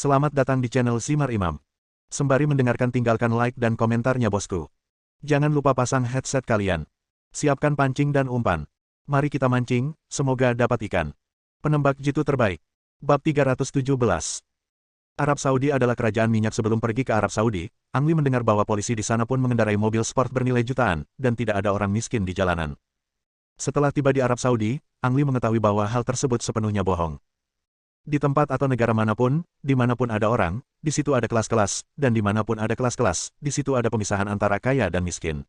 Selamat datang di channel Simar Imam. Sembari mendengarkan tinggalkan like dan komentarnya bosku. Jangan lupa pasang headset kalian. Siapkan pancing dan umpan. Mari kita mancing, semoga dapat ikan. Penembak jitu terbaik. Bab 317. Arab Saudi adalah kerajaan minyak. Sebelum pergi ke Arab Saudi, Ang Lee mendengar bahwa polisi di sana pun mengendarai mobil sport bernilai jutaan, dan tidak ada orang miskin di jalanan. Setelah tiba di Arab Saudi, Ang Lee mengetahui bahwa hal tersebut sepenuhnya bohong. Di tempat atau negara manapun, dimanapun ada orang, di situ ada kelas-kelas, dan dimanapun ada kelas-kelas, di situ ada pemisahan antara kaya dan miskin.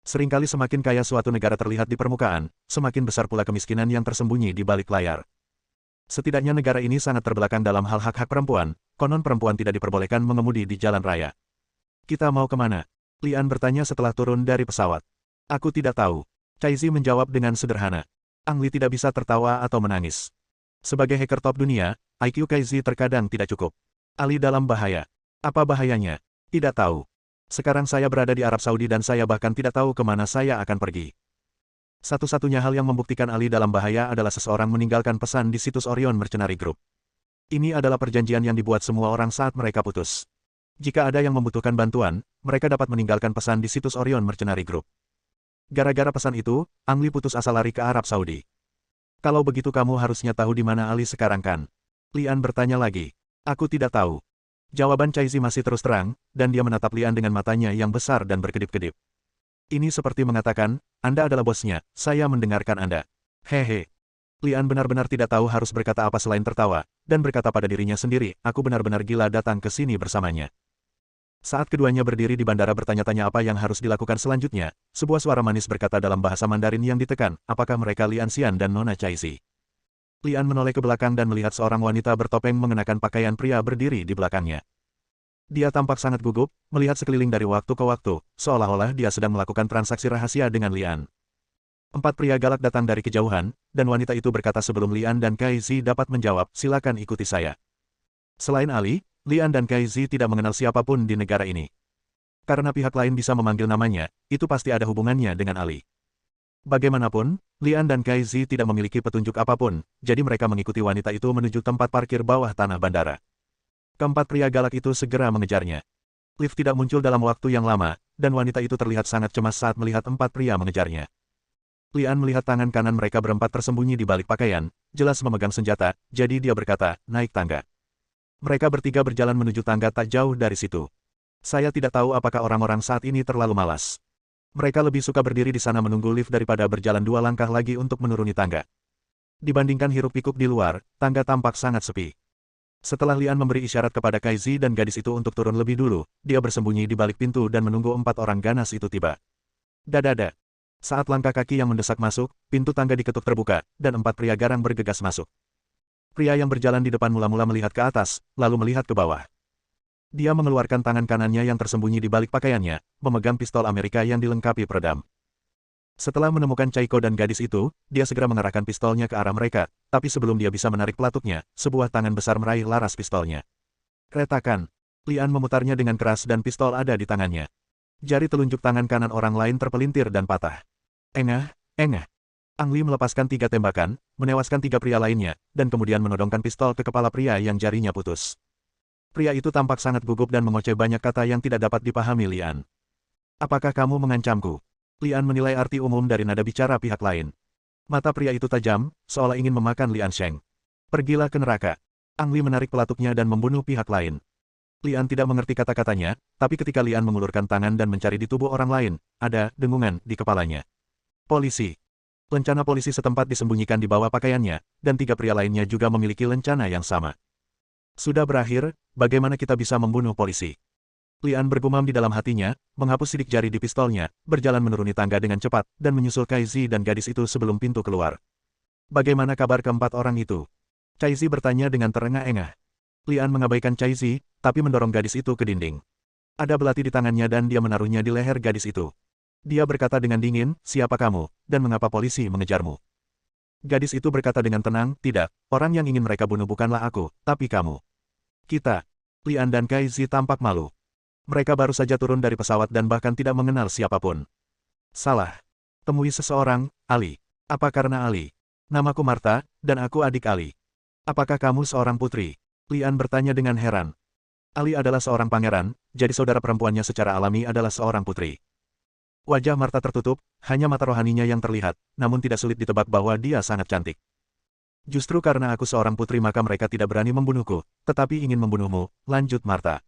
Seringkali semakin kaya suatu negara terlihat di permukaan, semakin besar pula kemiskinan yang tersembunyi di balik layar. Setidaknya negara ini sangat terbelakang dalam hal hak-hak perempuan, konon perempuan tidak diperbolehkan mengemudi di jalan raya. Kita mau kemana? Lian bertanya setelah turun dari pesawat. Aku tidak tahu. Chaizi menjawab dengan sederhana. Ang Lee tidak bisa tertawa atau menangis. Sebagai hacker top dunia, IQ Chaizi terkadang tidak cukup. Ali dalam bahaya. Apa bahayanya? Tidak tahu. Sekarang saya berada di Arab Saudi dan saya bahkan tidak tahu kemana saya akan pergi. Satu-satunya hal yang membuktikan Ali dalam bahaya adalah seseorang meninggalkan pesan di situs Orion Mercenary Group. Ini adalah perjanjian yang dibuat semua orang saat mereka putus. Jika ada yang membutuhkan bantuan, mereka dapat meninggalkan pesan di situs Orion Mercenary Group. Gara-gara pesan itu, Ang Lee putus asa lari ke Arab Saudi. Kalau begitu kamu harusnya tahu di mana Ali sekarang kan? Lian bertanya lagi. Aku tidak tahu. Jawaban Chaizi masih terus terang, dan dia menatap Lian dengan matanya yang besar dan berkedip-kedip. Ini seperti mengatakan, Anda adalah bosnya, saya mendengarkan Anda. Hehe. Lian benar-benar tidak tahu harus berkata apa selain tertawa, dan berkata pada dirinya sendiri, aku benar-benar gila datang ke sini bersamanya. Saat keduanya berdiri di bandara bertanya-tanya apa yang harus dilakukan selanjutnya, sebuah suara manis berkata dalam bahasa Mandarin yang ditekan, apakah mereka Lian Xian dan Nona Chaizi? Lian menoleh ke belakang dan melihat seorang wanita bertopeng mengenakan pakaian pria berdiri di belakangnya. Dia tampak sangat gugup, melihat sekeliling dari waktu ke waktu, seolah-olah dia sedang melakukan transaksi rahasia dengan Lian. 4 pria galak datang dari kejauhan, dan wanita itu berkata sebelum Lian dan Chaizi dapat menjawab, silakan ikuti saya. Selain Ali, Lian dan Chaizi tidak mengenal siapapun di negara ini. Karena pihak lain bisa memanggil namanya, itu pasti ada hubungannya dengan Ali. Bagaimanapun, Lian dan Chaizi tidak memiliki petunjuk apapun, jadi mereka mengikuti wanita itu menuju tempat parkir bawah tanah bandara. Keempat pria galak itu segera mengejarnya. Lift tidak muncul dalam waktu yang lama, dan wanita itu terlihat sangat cemas saat melihat 4 pria mengejarnya. Lian melihat tangan kanan mereka berempat tersembunyi di balik pakaian, jelas memegang senjata, jadi dia berkata, naik tangga. Mereka bertiga berjalan menuju tangga tak jauh dari situ. Saya tidak tahu apakah orang-orang saat ini terlalu malas. Mereka lebih suka berdiri di sana menunggu lift daripada berjalan 2 langkah lagi untuk menuruni tangga. Dibandingkan hiruk-pikuk di luar, tangga tampak sangat sepi. Setelah Lian memberi isyarat kepada Chaizi dan gadis itu untuk turun lebih dulu, dia bersembunyi di balik pintu dan menunggu 4 orang ganas itu tiba. Dadada. Saat langkah kaki yang mendesak masuk, pintu tangga diketuk terbuka, dan 4 pria garang bergegas masuk. Pria yang berjalan di depan mula-mula melihat ke atas, lalu melihat ke bawah. Dia mengeluarkan tangan kanannya yang tersembunyi di balik pakaiannya, memegang pistol Amerika yang dilengkapi peredam. Setelah menemukan Chaiko dan gadis itu, dia segera mengarahkan pistolnya ke arah mereka, tapi sebelum dia bisa menarik pelatuknya, sebuah tangan besar meraih laras pistolnya. Retakan. Lian memutarnya dengan keras dan pistol ada di tangannya. Jari telunjuk tangan kanan orang lain terpelintir dan patah. Engah, engah. Ang Lee melepaskan 3 tembakan, menewaskan 3 pria lainnya, dan kemudian menodongkan pistol ke kepala pria yang jarinya putus. Pria itu tampak sangat gugup dan mengoceh banyak kata yang tidak dapat dipahami Lian. Apakah kamu mengancamku? Lian menilai arti umum dari nada bicara pihak lain. Mata pria itu tajam, seolah ingin memakan Lian Sheng. Pergilah ke neraka. Ang Lee menarik pelatuknya dan membunuh pihak lain. Lian tidak mengerti kata-katanya, tapi ketika Lian mengulurkan tangan dan mencari di tubuh orang lain, ada dengungan di kepalanya. Polisi. Lencana polisi setempat disembunyikan di bawah pakaiannya, dan 3 pria lainnya juga memiliki lencana yang sama. Sudah berakhir, bagaimana kita bisa membunuh polisi? Lian bergumam di dalam hatinya, menghapus sidik jari di pistolnya, berjalan menuruni tangga dengan cepat, dan menyusul Chaizi dan gadis itu sebelum pintu keluar. Bagaimana kabar keempat orang itu? Chaizi bertanya dengan terengah-engah. Lian mengabaikan Chaizi, tapi mendorong gadis itu ke dinding. Ada belati di tangannya dan dia menaruhnya di leher gadis itu. Dia berkata dengan dingin, siapa kamu, dan mengapa polisi mengejarmu? Gadis itu berkata dengan tenang, tidak, orang yang ingin mereka bunuh bukanlah aku, tapi kamu. Kita. Lian dan Chaizi tampak malu. Mereka baru saja turun dari pesawat dan bahkan tidak mengenal siapapun. Salah. Temui seseorang, Ali. Apa karena Ali? Namaku Martha, dan aku adik Ali. Apakah kamu seorang putri? Lian bertanya dengan heran. Ali adalah seorang pangeran, jadi saudara perempuannya secara alami adalah seorang putri. Wajah Marta tertutup, hanya mata rohaninya yang terlihat, namun tidak sulit ditebak bahwa dia sangat cantik. Justru karena aku seorang putri maka mereka tidak berani membunuhku, tetapi ingin membunuhmu, lanjut Marta.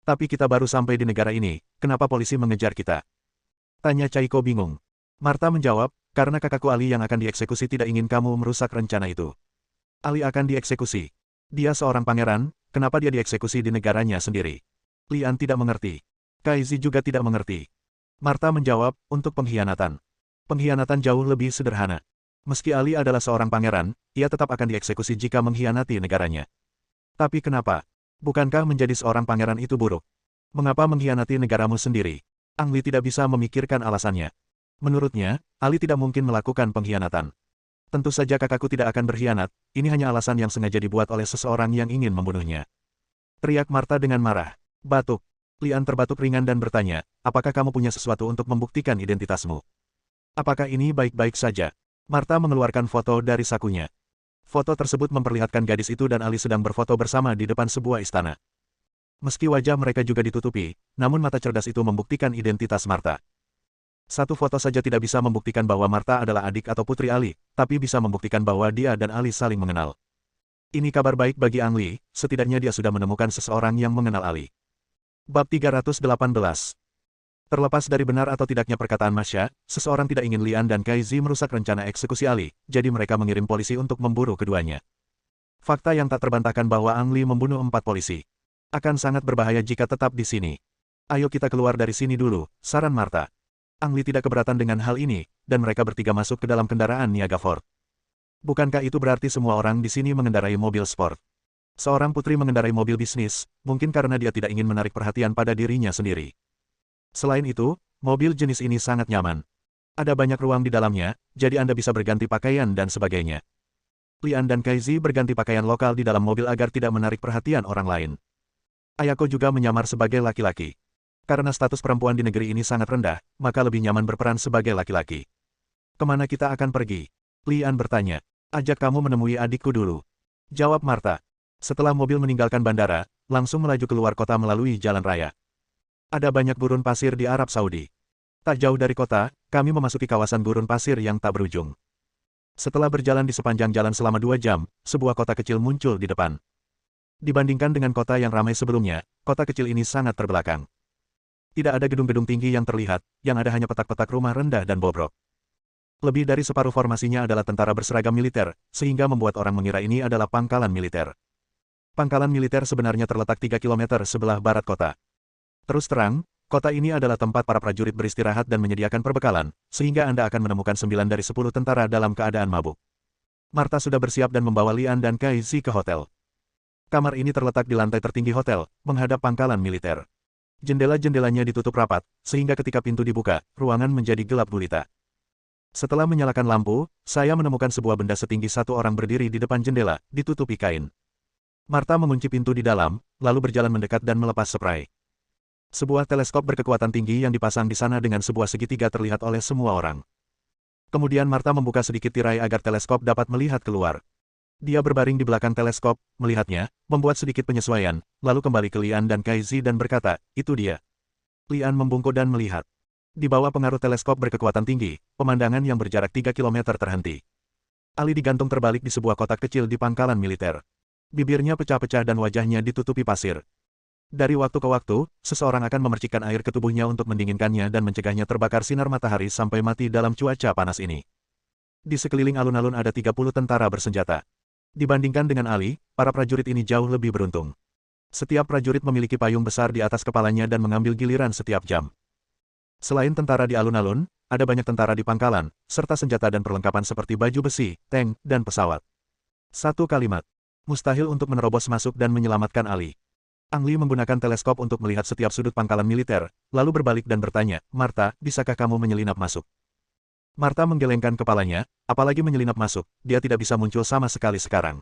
Tapi kita baru sampai di negara ini, kenapa polisi mengejar kita? Tanya Caiko bingung. Marta menjawab, karena kakakku Ali yang akan dieksekusi tidak ingin kamu merusak rencana itu. Ali akan dieksekusi. Dia seorang pangeran, kenapa dia dieksekusi di negaranya sendiri? Lian tidak mengerti. Kaizi juga tidak mengerti. Marta menjawab, untuk pengkhianatan. Pengkhianatan jauh lebih sederhana. Meski Ali adalah seorang pangeran, ia tetap akan dieksekusi jika mengkhianati negaranya. Tapi kenapa? Bukankah menjadi seorang pangeran itu buruk? Mengapa mengkhianati negaramu sendiri? Ang Li tidak bisa memikirkan alasannya. Menurutnya, Ali tidak mungkin melakukan pengkhianatan. Tentu saja kakakku tidak akan berkhianat, ini hanya alasan yang sengaja dibuat oleh seseorang yang ingin membunuhnya. Teriak Marta dengan marah. Batuk. Lian terbatuk ringan dan bertanya, apakah kamu punya sesuatu untuk membuktikan identitasmu? Apakah ini baik-baik saja? Marta mengeluarkan foto dari sakunya. Foto tersebut memperlihatkan gadis itu dan Ali sedang berfoto bersama di depan sebuah istana. Meski wajah mereka juga ditutupi, namun mata cerdas itu membuktikan identitas Marta. Satu foto saja tidak bisa membuktikan bahwa Marta adalah adik atau putri Ali, tapi bisa membuktikan bahwa dia dan Ali saling mengenal. Ini kabar baik bagi Ang Li, setidaknya dia sudah menemukan seseorang yang mengenal Ali. Bab 318. Terlepas dari benar atau tidaknya perkataan Masya, seseorang tidak ingin Lian dan Kaizi merusak rencana eksekusi Ali, jadi mereka mengirim polisi untuk memburu keduanya. Fakta yang tak terbantahkan bahwa Ang Li membunuh 4 polisi. Akan sangat berbahaya jika tetap di sini. Ayo kita keluar dari sini dulu, saran Marta. Ang Li tidak keberatan dengan hal ini, dan mereka bertiga masuk ke dalam kendaraan Niaga Ford. Bukankah itu berarti semua orang di sini mengendarai mobil sport? Seorang putri mengendarai mobil bisnis, mungkin karena dia tidak ingin menarik perhatian pada dirinya sendiri. Selain itu, mobil jenis ini sangat nyaman. Ada banyak ruang di dalamnya, jadi Anda bisa berganti pakaian dan sebagainya. Lian dan Kaizi berganti pakaian lokal di dalam mobil agar tidak menarik perhatian orang lain. Ayako juga menyamar sebagai laki-laki. Karena status perempuan di negeri ini sangat rendah, maka lebih nyaman berperan sebagai laki-laki. Kemana kita akan pergi? Lian bertanya. Ajak kamu menemui adikku dulu. Jawab Marta. Setelah mobil meninggalkan bandara, langsung melaju keluar kota melalui jalan raya. Ada banyak gurun pasir di Arab Saudi. Tak jauh dari kota, kami memasuki kawasan gurun pasir yang tak berujung. Setelah berjalan di sepanjang jalan selama 2 jam, sebuah kota kecil muncul di depan. Dibandingkan dengan kota yang ramai sebelumnya, kota kecil ini sangat terbelakang. Tidak ada gedung-gedung tinggi yang terlihat, yang ada hanya petak-petak rumah rendah dan bobrok. Lebih dari separuh formasinya adalah tentara berseragam militer, sehingga membuat orang mengira ini adalah pangkalan militer. Pangkalan militer sebenarnya terletak 3 km sebelah barat kota. Terus terang, kota ini adalah tempat para prajurit beristirahat dan menyediakan perbekalan, sehingga Anda akan menemukan 9 dari 10 tentara dalam keadaan mabuk. Marta sudah bersiap dan membawa Lian dan Kaizi ke hotel. Kamar ini terletak di lantai tertinggi hotel, menghadap pangkalan militer. Jendela-jendelanya ditutup rapat, sehingga ketika pintu dibuka, ruangan menjadi gelap gulita. Setelah menyalakan lampu, saya menemukan sebuah benda setinggi 1 orang berdiri di depan jendela, ditutupi kain. Marta mengunci pintu di dalam, lalu berjalan mendekat dan melepas spray. Sebuah teleskop berkekuatan tinggi yang dipasang di sana dengan sebuah segitiga terlihat oleh semua orang. Kemudian Marta membuka sedikit tirai agar teleskop dapat melihat keluar. Dia berbaring di belakang teleskop, melihatnya, membuat sedikit penyesuaian, lalu kembali ke Lian dan Kaizi dan berkata, itu dia. Lian membungkuk dan melihat. Di bawah pengaruh teleskop berkekuatan tinggi, pemandangan yang berjarak 3 km terhenti. Ali digantung terbalik di sebuah kotak kecil di pangkalan militer. Bibirnya pecah-pecah dan wajahnya ditutupi pasir. Dari waktu ke waktu, seseorang akan memercikkan air ke tubuhnya untuk mendinginkannya dan mencegahnya terbakar sinar matahari sampai mati dalam cuaca panas ini. Di sekeliling alun-alun ada 30 tentara bersenjata. Dibandingkan dengan Ali, para prajurit ini jauh lebih beruntung. Setiap prajurit memiliki payung besar di atas kepalanya dan mengambil giliran setiap jam. Selain tentara di alun-alun, ada banyak tentara di pangkalan, serta senjata dan perlengkapan seperti baju besi, tank, dan pesawat. Satu kalimat. Mustahil untuk menerobos masuk dan menyelamatkan Ali. Ang Li menggunakan teleskop untuk melihat setiap sudut pangkalan militer, lalu berbalik dan bertanya, Marta, bisakah kamu menyelinap masuk? Marta menggelengkan kepalanya, apalagi menyelinap masuk, dia tidak bisa muncul sama sekali sekarang.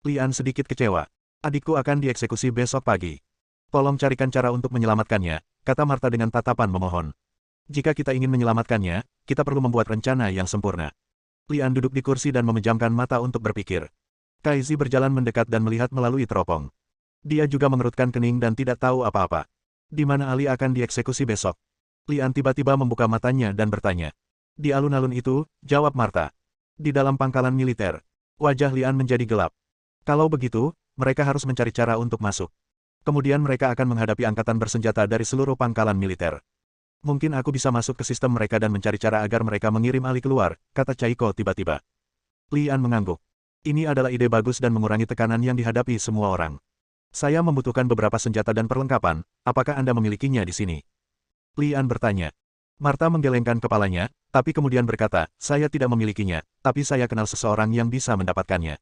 Lian sedikit kecewa. Adikku akan dieksekusi besok pagi. Tolong carikan cara untuk menyelamatkannya, kata Marta dengan tatapan memohon. Jika kita ingin menyelamatkannya, kita perlu membuat rencana yang sempurna. Lian duduk di kursi dan memejamkan mata untuk berpikir. Kaizi berjalan mendekat dan melihat melalui teropong. Dia juga mengerutkan kening dan tidak tahu apa-apa. Di mana Ali akan dieksekusi besok? Lian tiba-tiba membuka matanya dan bertanya. Di alun-alun itu, jawab Martha. Di dalam pangkalan militer. Wajah Lian menjadi gelap. Kalau begitu, mereka harus mencari cara untuk masuk. Kemudian mereka akan menghadapi angkatan bersenjata dari seluruh pangkalan militer. Mungkin aku bisa masuk ke sistem mereka dan mencari cara agar mereka mengirim Ali keluar, kata Chaiko tiba-tiba. Lian mengangguk. Ini adalah ide bagus dan mengurangi tekanan yang dihadapi semua orang. Saya membutuhkan beberapa senjata dan perlengkapan, apakah Anda memilikinya di sini? Lian bertanya. Martha menggelengkan kepalanya, tapi kemudian berkata, saya tidak memilikinya, tapi saya kenal seseorang yang bisa mendapatkannya.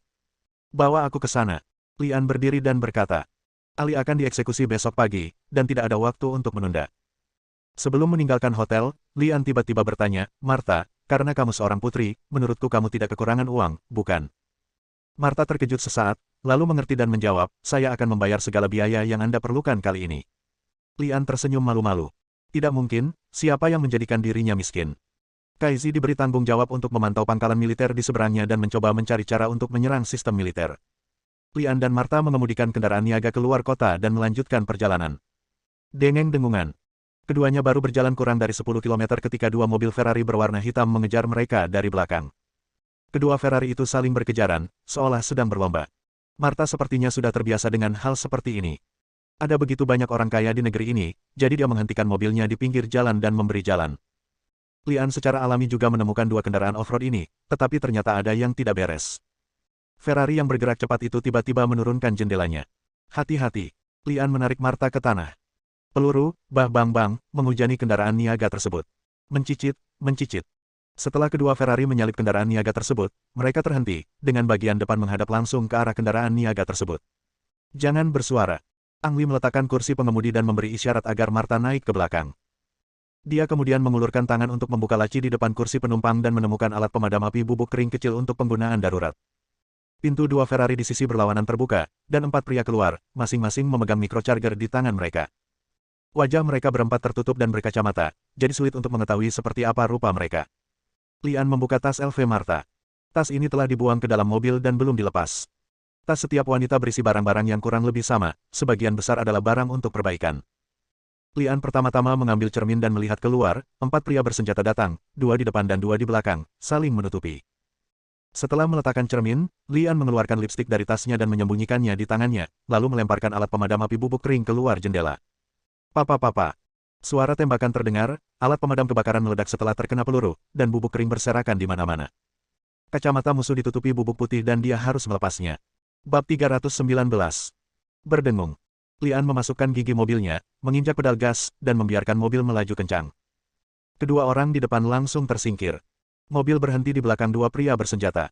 Bawa aku ke sana. Lian berdiri dan berkata. Ali akan dieksekusi besok pagi, dan tidak ada waktu untuk menunda. Sebelum meninggalkan hotel, Lian tiba-tiba bertanya, Martha, karena kamu seorang putri, menurutku kamu tidak kekurangan uang, bukan? Martha terkejut sesaat, lalu mengerti dan menjawab, saya akan membayar segala biaya yang Anda perlukan kali ini. Lian tersenyum malu-malu. Tidak mungkin, siapa yang menjadikan dirinya miskin? Kaizi diberi tanggung jawab untuk memantau pangkalan militer di seberangnya dan mencoba mencari cara untuk menyerang sistem militer. Lian dan Martha mengemudikan kendaraan niaga keluar kota dan melanjutkan perjalanan. Dengeng dengungan. Keduanya baru berjalan kurang dari 10 km ketika dua mobil Ferrari berwarna hitam mengejar mereka dari belakang. Kedua Ferrari itu saling berkejaran, seolah sedang berlomba. Martha sepertinya sudah terbiasa dengan hal seperti ini. Ada begitu banyak orang kaya di negeri ini, jadi dia menghentikan mobilnya di pinggir jalan dan memberi jalan. Lian secara alami juga menemukan dua kendaraan off-road ini, tetapi ternyata ada yang tidak beres. Ferrari yang bergerak cepat itu tiba-tiba menurunkan jendelanya. Hati-hati. Lian menarik Martha ke tanah. Peluru, bang-bang, menghujani kendaraan niaga tersebut. Mencicit, mencicit. Setelah kedua Ferrari menyalip kendaraan niaga tersebut, mereka terhenti, dengan bagian depan menghadap langsung ke arah kendaraan niaga tersebut. Jangan bersuara. Angli meletakkan kursi pengemudi dan memberi isyarat agar Martha naik ke belakang. Dia kemudian mengulurkan tangan untuk membuka laci di depan kursi penumpang dan menemukan alat pemadam api bubuk kering kecil untuk penggunaan darurat. Pintu dua Ferrari di sisi berlawanan terbuka, dan 4 pria keluar, masing-masing memegang microcharger di tangan mereka. Wajah mereka berempat tertutup dan berkacamata, jadi sulit untuk mengetahui seperti apa rupa mereka. Lian membuka tas LV Martha. Tas ini telah dibuang ke dalam mobil dan belum dilepas. Tas setiap wanita berisi barang-barang yang kurang lebih sama, sebagian besar adalah barang untuk perbaikan. Lian pertama-tama mengambil cermin dan melihat keluar, 4 pria bersenjata datang, 2 di depan dan 2 di belakang, saling menutupi. Setelah meletakkan cermin, Lian mengeluarkan lipstik dari tasnya dan menyembunyikannya di tangannya, lalu melemparkan alat pemadam api bubuk kering keluar jendela. Papa. Suara tembakan terdengar, alat pemadam kebakaran meledak setelah terkena peluru, dan bubuk kering berserakan di mana-mana. Kacamata musuh ditutupi bubuk putih dan dia harus melepasnya. Bab 319. Berdengung. Lian memasukkan gigi mobilnya, menginjak pedal gas, dan membiarkan mobil melaju kencang. Kedua orang di depan langsung tersingkir. Mobil berhenti di belakang dua pria bersenjata.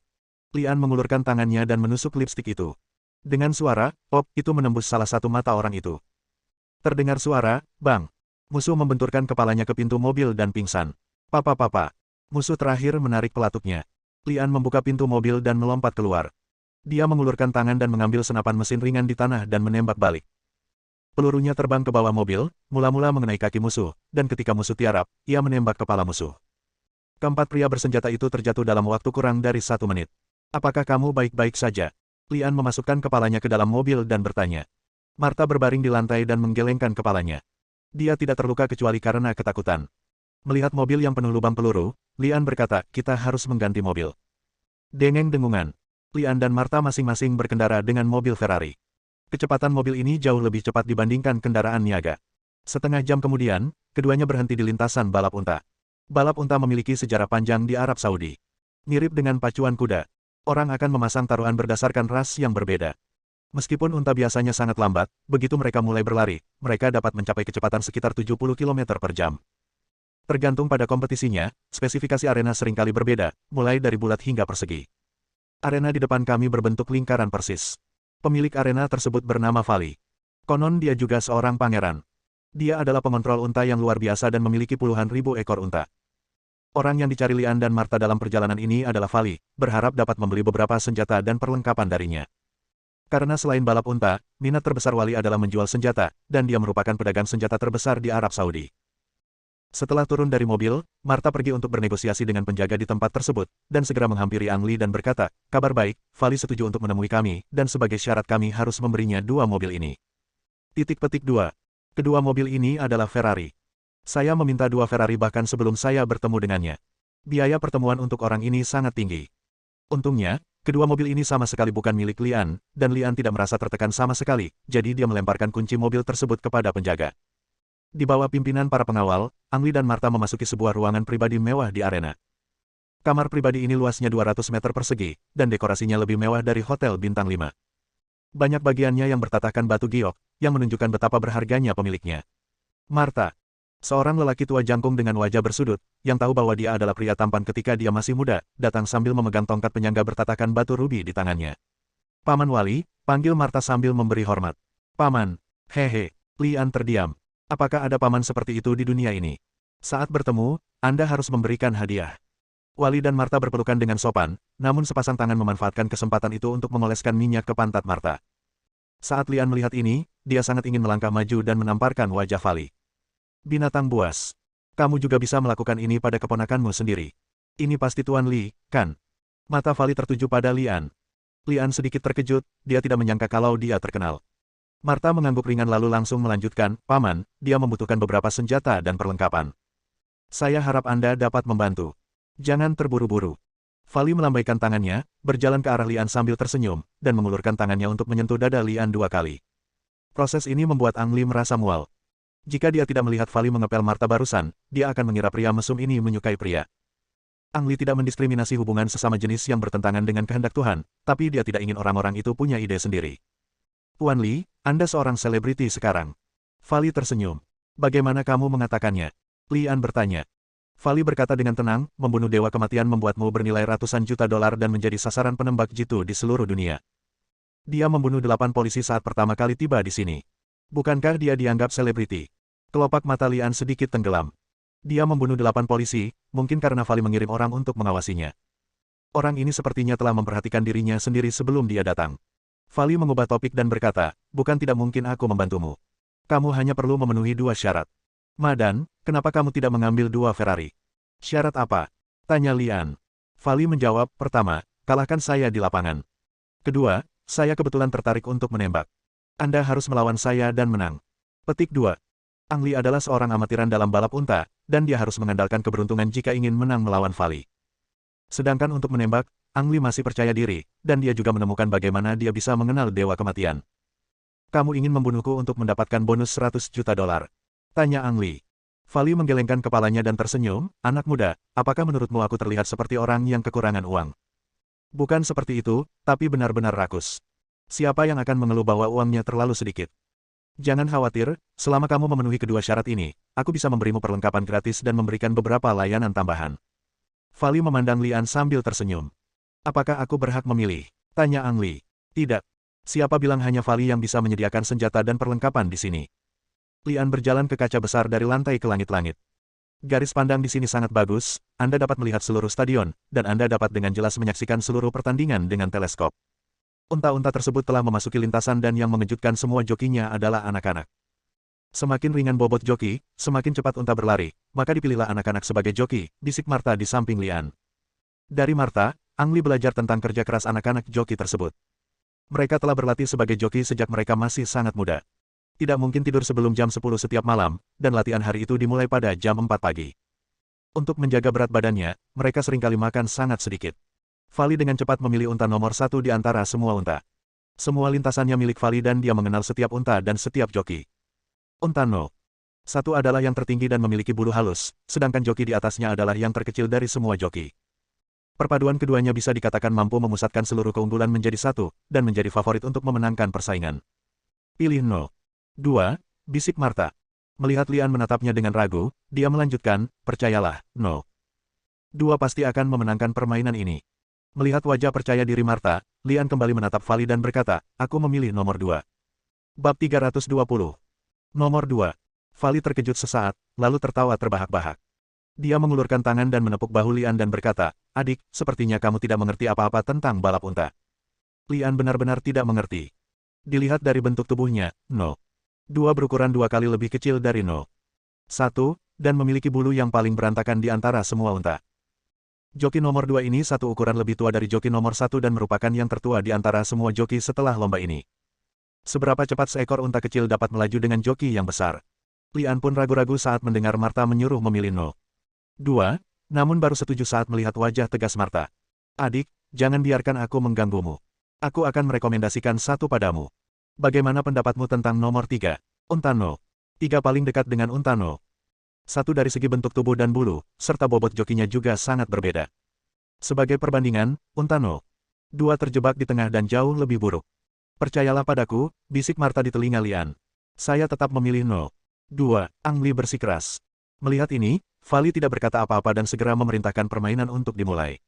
Lian mengulurkan tangannya dan menusuk lipstik itu. Dengan suara, pop, itu menembus salah satu mata orang itu. Terdengar suara, bang. Musuh membenturkan kepalanya ke pintu mobil dan pingsan. Papa. Musuh terakhir menarik pelatuknya. Lian membuka pintu mobil dan melompat keluar. Dia mengulurkan tangan dan mengambil senapan mesin ringan di tanah dan menembak balik. Pelurunya terbang ke bawah mobil, mula-mula mengenai kaki musuh, dan ketika musuh tiarap, ia menembak kepala musuh. Keempat pria bersenjata itu terjatuh dalam waktu kurang dari 1 menit. Apakah kamu baik-baik saja? Lian memasukkan kepalanya ke dalam mobil dan bertanya. Martha berbaring di lantai dan menggelengkan kepalanya. Dia tidak terluka kecuali karena ketakutan. Melihat mobil yang penuh lubang peluru, Lian berkata, kita harus mengganti mobil. Dengeng dengungan. Lian dan Martha masing-masing berkendara dengan mobil Ferrari. Kecepatan mobil ini jauh lebih cepat dibandingkan kendaraan niaga. Setengah jam kemudian, keduanya berhenti di lintasan balap unta. Balap unta memiliki sejarah panjang di Arab Saudi. Mirip dengan pacuan kuda. Orang akan memasang taruhan berdasarkan ras yang berbeda. Meskipun unta biasanya sangat lambat, begitu mereka mulai berlari, mereka dapat mencapai kecepatan sekitar 70 km per jam. Tergantung pada kompetisinya, spesifikasi arena seringkali berbeda, mulai dari bulat hingga persegi. Arena di depan kami berbentuk lingkaran persis. Pemilik arena tersebut bernama Vali. Konon dia juga seorang pangeran. Dia adalah pengontrol unta yang luar biasa dan memiliki puluhan ribu ekor unta. Orang yang dicari Lian dan Martha dalam perjalanan ini adalah Vali, berharap dapat membeli beberapa senjata dan perlengkapan darinya. Karena selain balap unta, minat terbesar Wali adalah menjual senjata, dan dia merupakan pedagang senjata terbesar di Arab Saudi. Setelah turun dari mobil, Martha pergi untuk bernegosiasi dengan penjaga di tempat tersebut, dan segera menghampiri Ang Lee dan berkata, kabar baik, Fali setuju untuk menemui kami, dan sebagai syarat kami harus memberinya 2 mobil ini. Titik petik 2. Kedua mobil ini adalah Ferrari. Saya meminta 2 Ferrari bahkan sebelum saya bertemu dengannya. Biaya pertemuan untuk orang ini sangat tinggi. Untungnya, kedua mobil ini sama sekali bukan milik Lian, dan Lian tidak merasa tertekan sama sekali, jadi dia melemparkan kunci mobil tersebut kepada penjaga. Di bawah pimpinan para pengawal, Ang Lee dan Martha memasuki sebuah ruangan pribadi mewah di arena. Kamar pribadi ini luasnya 200 meter persegi, dan dekorasinya lebih mewah dari hotel bintang 5. Banyak bagiannya yang bertatahkan batu giok, yang menunjukkan betapa berharganya pemiliknya. Martha, seorang lelaki tua jangkung dengan wajah bersudut, yang tahu bahwa dia adalah pria tampan ketika dia masih muda, datang sambil memegang tongkat penyangga bertatahkan batu rubi di tangannya. Paman Wali, panggil Martha sambil memberi hormat. Paman, hehe, Lian terdiam. Apakah ada paman seperti itu di dunia ini? Saat bertemu, Anda harus memberikan hadiah. Wali dan Martha berpelukan dengan sopan, namun sepasang tangan memanfaatkan kesempatan itu untuk mengoleskan minyak ke pantat Martha. Saat Lian melihat ini, dia sangat ingin melangkah maju dan menamparkan wajah Fali. Binatang buas. Kamu juga bisa melakukan ini pada keponakanmu sendiri. Ini pasti Tuan Li, kan? Mata Fali tertuju pada Lian. Lian sedikit terkejut, dia tidak menyangka kalau dia terkenal. Martha mengangguk ringan lalu langsung melanjutkan, Paman, dia membutuhkan beberapa senjata dan perlengkapan. Saya harap Anda dapat membantu. Jangan terburu-buru. Fali melambaikan tangannya, berjalan ke arah Lian sambil tersenyum, dan mengulurkan tangannya untuk menyentuh dada Lian 2 kali. Proses ini membuat Ang Lee merasa mual. Jika dia tidak melihat Fali mengepel Martha barusan, dia akan mengira pria mesum ini menyukai pria. Ang Lee tidak mendiskriminasi hubungan sesama jenis yang bertentangan dengan kehendak Tuhan, tapi dia tidak ingin orang-orang itu punya ide sendiri. Tuan Li, Anda seorang selebriti sekarang. Fali tersenyum. Bagaimana kamu mengatakannya? Lian bertanya. Fali berkata dengan tenang, membunuh dewa kematian membuatmu bernilai ratusan juta dolar dan menjadi sasaran penembak jitu di seluruh dunia. Dia membunuh 8 polisi saat pertama kali tiba di sini. Bukankah dia dianggap selebriti? Kelopak mata Lian sedikit tenggelam. Dia membunuh 8 polisi, mungkin karena Fali mengirim orang untuk mengawasinya. Orang ini sepertinya telah memperhatikan dirinya sendiri sebelum dia datang. Fali mengubah topik dan berkata, bukan tidak mungkin aku membantumu. Kamu hanya perlu memenuhi 2 syarat. Madan, kenapa kamu tidak mengambil 2 Ferrari? Syarat apa? Tanya Lian. Fali menjawab, pertama, kalahkan saya di lapangan. Kedua, saya kebetulan tertarik untuk menembak. Anda harus melawan saya dan menang. Petik 2. Ang Lee adalah seorang amatiran dalam balap unta, dan dia harus mengandalkan keberuntungan jika ingin menang melawan Fali. Sedangkan untuk menembak, Ang Lee masih percaya diri, dan dia juga menemukan bagaimana dia bisa mengenal dewa kematian. Kamu ingin membunuhku untuk mendapatkan bonus 100 juta dolar? Tanya Ang Lee. Fali menggelengkan kepalanya dan tersenyum, anak muda, apakah menurutmu aku terlihat seperti orang yang kekurangan uang? Bukan seperti itu, tapi benar-benar rakus. Siapa yang akan mengeluh bahwa uangnya terlalu sedikit? Jangan khawatir, selama kamu memenuhi kedua syarat ini, aku bisa memberimu perlengkapan gratis dan memberikan beberapa layanan tambahan. Fali memandang Lian sambil tersenyum. Apakah aku berhak memilih? Tanya Ang Lee. Tidak. Siapa bilang hanya Fali yang bisa menyediakan senjata dan perlengkapan di sini? Lian berjalan ke kaca besar dari lantai ke langit-langit. Garis pandang di sini sangat bagus, Anda dapat melihat seluruh stadion, dan Anda dapat dengan jelas menyaksikan seluruh pertandingan dengan teleskop. Unta-unta tersebut telah memasuki lintasan dan yang mengejutkan semua jokinya adalah anak-anak. Semakin ringan bobot joki, semakin cepat unta berlari, maka dipilihlah anak-anak sebagai joki, bisik Martha di samping Lian. Dari Martha, Ang Lee belajar tentang kerja keras anak-anak joki tersebut. Mereka telah berlatih sebagai joki sejak mereka masih sangat muda. Tidak mungkin tidur sebelum jam 10 setiap malam, dan latihan hari itu dimulai pada jam 4 pagi. Untuk menjaga berat badannya, mereka seringkali makan sangat sedikit. Fali dengan cepat memilih unta nomor 1 di antara semua unta. Semua lintasannya milik Fali dan dia mengenal setiap unta dan setiap joki. Unta No. 1 adalah yang tertinggi dan memiliki bulu halus, sedangkan joki di atasnya adalah yang terkecil dari semua joki. Perpaduan keduanya bisa dikatakan mampu memusatkan seluruh keunggulan menjadi satu, dan menjadi favorit untuk memenangkan persaingan. Pilih No. 2, bisik Martha. Melihat Lian menatapnya dengan ragu, dia melanjutkan, percayalah, No. 2 pasti akan memenangkan permainan ini. Melihat wajah percaya diri Martha, Lian kembali menatap Fali dan berkata, aku memilih nomor 2. Bab 320. Nomor 2. Fali terkejut sesaat, lalu tertawa terbahak-bahak. Dia mengulurkan tangan dan menepuk bahu Lian dan berkata, adik, sepertinya kamu tidak mengerti apa-apa tentang balap unta. Lian benar-benar tidak mengerti. Dilihat dari bentuk tubuhnya, No. 2 berukuran 2 kali lebih kecil dari No. 1, dan memiliki bulu yang paling berantakan di antara semua unta. Joki nomor 2 ini satu ukuran lebih tua dari joki nomor 1 dan merupakan yang tertua di antara semua joki setelah lomba ini. Seberapa cepat seekor unta kecil dapat melaju dengan joki yang besar? Lian pun ragu-ragu saat mendengar Martha menyuruh memilih no. 2, namun baru setuju saat melihat wajah tegas Martha. Adik, jangan biarkan aku mengganggumu. Aku akan merekomendasikan satu padamu. Bagaimana pendapatmu tentang nomor 3? Unta no. 3 paling dekat dengan unta no. 1 dari segi bentuk tubuh dan bulu, serta bobot jokinya juga sangat berbeda. Sebagai perbandingan, unta no. 2 terjebak di tengah dan jauh lebih buruk. Percayalah padaku, bisik Martha di telinga Lian. Saya tetap memilih no. 2, Ang Li bersikeras. Melihat ini, Fali tidak berkata apa-apa dan segera memerintahkan permainan untuk dimulai.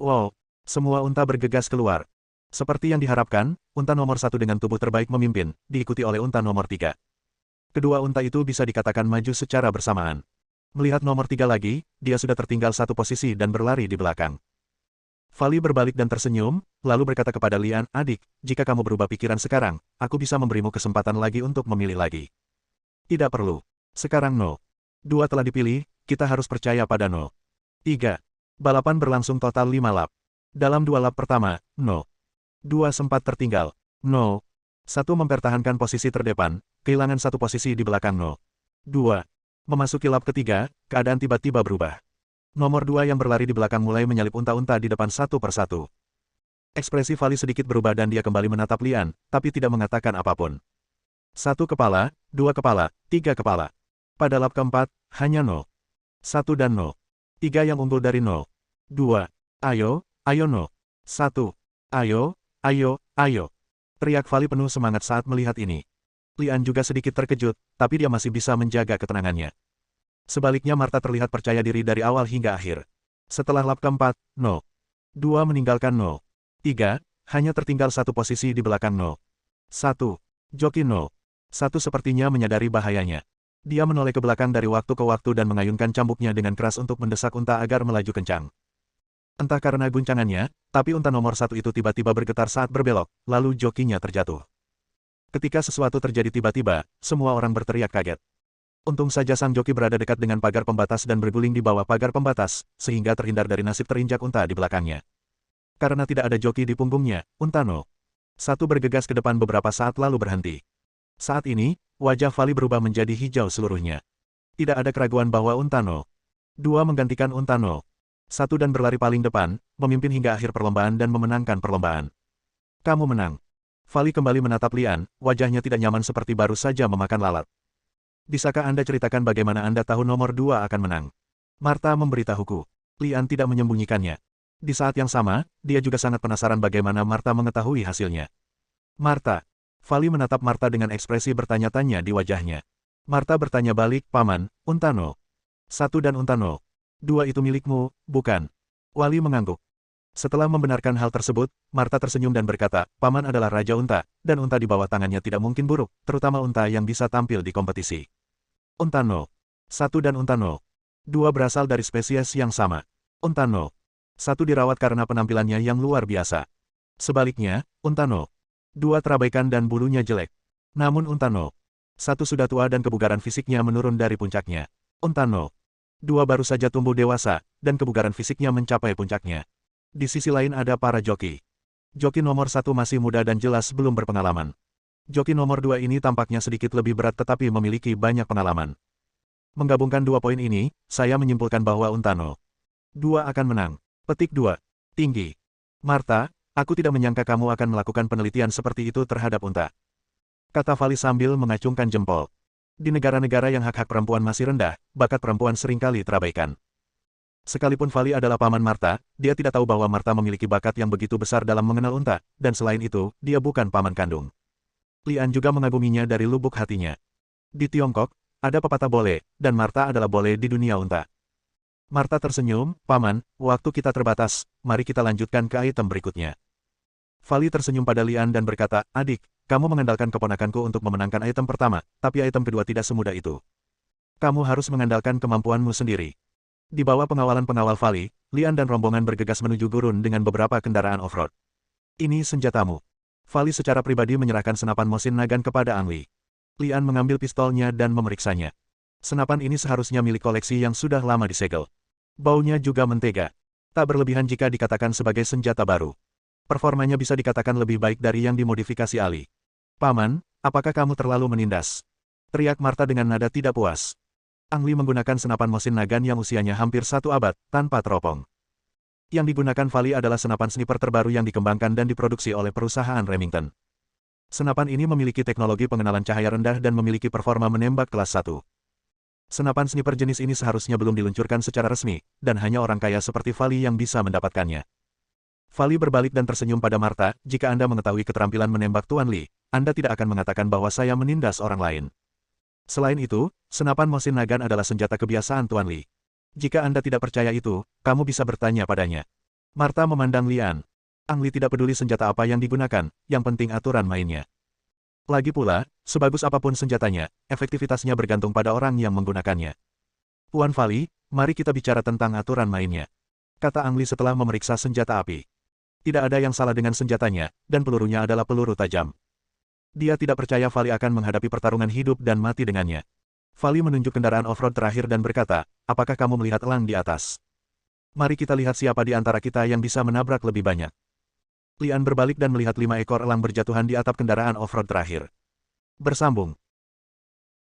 Wow, semua unta bergegas keluar. Seperti yang diharapkan, unta nomor 1 dengan tubuh terbaik memimpin, diikuti oleh unta nomor 3. Kedua unta itu bisa dikatakan maju secara bersamaan. Melihat nomor 3 lagi, dia sudah tertinggal satu posisi dan berlari di belakang. Fali berbalik dan tersenyum, lalu berkata kepada Lian, adik, jika kamu berubah pikiran sekarang, aku bisa memberimu kesempatan lagi untuk memilih lagi. Tidak perlu. Sekarang no. 2 telah dipilih, kita harus percaya pada no. 3. Balapan berlangsung total 5 lap. Dalam 2 lap pertama, no. 2 sempat tertinggal. No. 1 mempertahankan posisi terdepan, kehilangan 1 posisi di belakang no. 2. Memasuki lap ketiga, keadaan tiba-tiba berubah. Nomor 2 yang berlari di belakang mulai menyalip unta-unta di depan satu persatu. Ekspresi Fali sedikit berubah dan dia kembali menatap Lian, tapi tidak mengatakan apapun. 1 kepala, 2 kepala, 3 kepala. Pada lap keempat, hanya no. 1 dan no. 3 yang unggul dari no. 2. Ayo, ayo no. 1. Ayo, ayo, ayo. Teriak Fali penuh semangat saat melihat ini. Lian juga sedikit terkejut, tapi dia masih bisa menjaga ketenangannya. Sebaliknya Martha terlihat percaya diri dari awal hingga akhir. Setelah lap keempat, no. 2 meninggalkan no. 3, hanya tertinggal 1 posisi di belakang no. 1. Joki no. 1 sepertinya menyadari bahayanya. Dia menoleh ke belakang dari waktu ke waktu dan mengayunkan cambuknya dengan keras untuk mendesak unta agar melaju kencang. Entah karena guncangannya, tapi unta nomor 1 itu tiba-tiba bergetar saat berbelok, lalu jokinya terjatuh. Ketika sesuatu terjadi tiba-tiba, semua orang berteriak kaget. Untung saja sang joki berada dekat dengan pagar pembatas dan berguling di bawah pagar pembatas, sehingga terhindar dari nasib terinjak unta di belakangnya. Karena tidak ada joki di punggungnya, unta no. 1 bergegas ke depan beberapa saat lalu berhenti. Saat ini, wajah Fali berubah menjadi hijau seluruhnya. Tidak ada keraguan bahwa unta no. 2 menggantikan unta no. 1 dan berlari paling depan, memimpin hingga akhir perlombaan dan memenangkan perlombaan. Kamu menang. Fali kembali menatap Lian, wajahnya tidak nyaman seperti baru saja memakan lalat. Bisakah Anda ceritakan bagaimana Anda tahu nomor 2 akan menang? Martha memberitahuku. Lian tidak menyembunyikannya. Di saat yang sama, dia juga sangat penasaran bagaimana Martha mengetahui hasilnya. Martha. Fali menatap Martha dengan ekspresi bertanya-tanya di wajahnya. Martha bertanya balik, Paman, unta no. 1 dan unta no. 2 itu milikmu, bukan? Wali mengangguk. Setelah membenarkan hal tersebut, Martha tersenyum dan berkata, Paman adalah Raja Unta, dan unta di bawah tangannya tidak mungkin buruk, terutama unta yang bisa tampil di kompetisi. Unta no. 1 dan unta no. 2 berasal dari spesies yang sama. Unta no. 1 dirawat karena penampilannya yang luar biasa. Sebaliknya, unta no. 2 terabaikan dan bulunya jelek. Namun unta no. 1 sudah tua dan kebugaran fisiknya menurun dari puncaknya. Unta no. 2 baru saja tumbuh dewasa, dan kebugaran fisiknya mencapai puncaknya. Di sisi lain ada para joki. Joki nomor 1 masih muda dan jelas belum berpengalaman. Joki nomor 2 ini tampaknya sedikit lebih berat tetapi memiliki banyak pengalaman. Menggabungkan 2 poin ini, saya menyimpulkan bahwa unta no. 2 akan menang. Petik 2. Tinggi. Martha, aku tidak menyangka kamu akan melakukan penelitian seperti itu terhadap unta. Kata Fali sambil mengacungkan jempol. Di negara-negara yang hak-hak perempuan masih rendah, bakat perempuan seringkali terabaikan. Sekalipun Fali adalah paman Martha, dia tidak tahu bahwa Martha memiliki bakat yang begitu besar dalam mengenal unta, dan selain itu, dia bukan paman kandung. Lian juga mengaguminya dari lubuk hatinya. Di Tiongkok, ada pepatah bole, dan Martha adalah bole di dunia unta. Martha tersenyum, Paman, waktu kita terbatas, mari kita lanjutkan ke item berikutnya. Fali tersenyum pada Lian dan berkata, adik, kamu mengandalkan keponakanku untuk memenangkan item pertama, tapi item kedua tidak semudah itu. Kamu harus mengandalkan kemampuanmu sendiri. Di bawah pengawalan pengawal Fali, Lian dan rombongan bergegas menuju gurun dengan beberapa kendaraan off-road. Ini senjatamu. Fali secara pribadi menyerahkan senapan Mosin Nagan kepada Ang Li. Lian mengambil pistolnya dan memeriksanya. Senapan ini seharusnya milik koleksi yang sudah lama disegel. Baunya juga mentega. Tak berlebihan jika dikatakan sebagai senjata baru. Performanya bisa dikatakan lebih baik dari yang dimodifikasi Ali. Paman, apakah kamu terlalu menindas? Teriak Marta dengan nada tidak puas. Ang Li menggunakan senapan Mosin Nagant yang usianya hampir 1 abad, tanpa teropong. Yang digunakan Vali adalah senapan sniper terbaru yang dikembangkan dan diproduksi oleh perusahaan Remington. Senapan ini memiliki teknologi pengenalan cahaya rendah dan memiliki performa menembak kelas 1. Senapan sniper jenis ini seharusnya belum diluncurkan secara resmi, dan hanya orang kaya seperti Vali yang bisa mendapatkannya. Vali berbalik dan tersenyum pada Marta, jika Anda mengetahui keterampilan menembak Tuan Li, Anda tidak akan mengatakan bahwa saya menindas orang lain. Selain itu, senapan Mosin Nagant adalah senjata kebiasaan Tuan Li. Jika Anda tidak percaya itu, kamu bisa bertanya padanya. Marta memandang Lian. Ang Li tidak peduli senjata apa yang digunakan, yang penting aturan mainnya. Lagi pula, sebagus apapun senjatanya, efektivitasnya bergantung pada orang yang menggunakannya. Tuan Vali, mari kita bicara tentang aturan mainnya. Kata Ang Li setelah memeriksa senjata api. Tidak ada yang salah dengan senjatanya, dan pelurunya adalah peluru tajam. Dia tidak percaya Vali akan menghadapi pertarungan hidup dan mati dengannya. Vali menunjuk kendaraan off-road terakhir dan berkata, apakah kamu melihat elang di atas? Mari kita lihat siapa di antara kita yang bisa menabrak lebih banyak. Lian berbalik dan melihat 5 ekor elang berjatuhan di atap kendaraan off-road terakhir. Bersambung.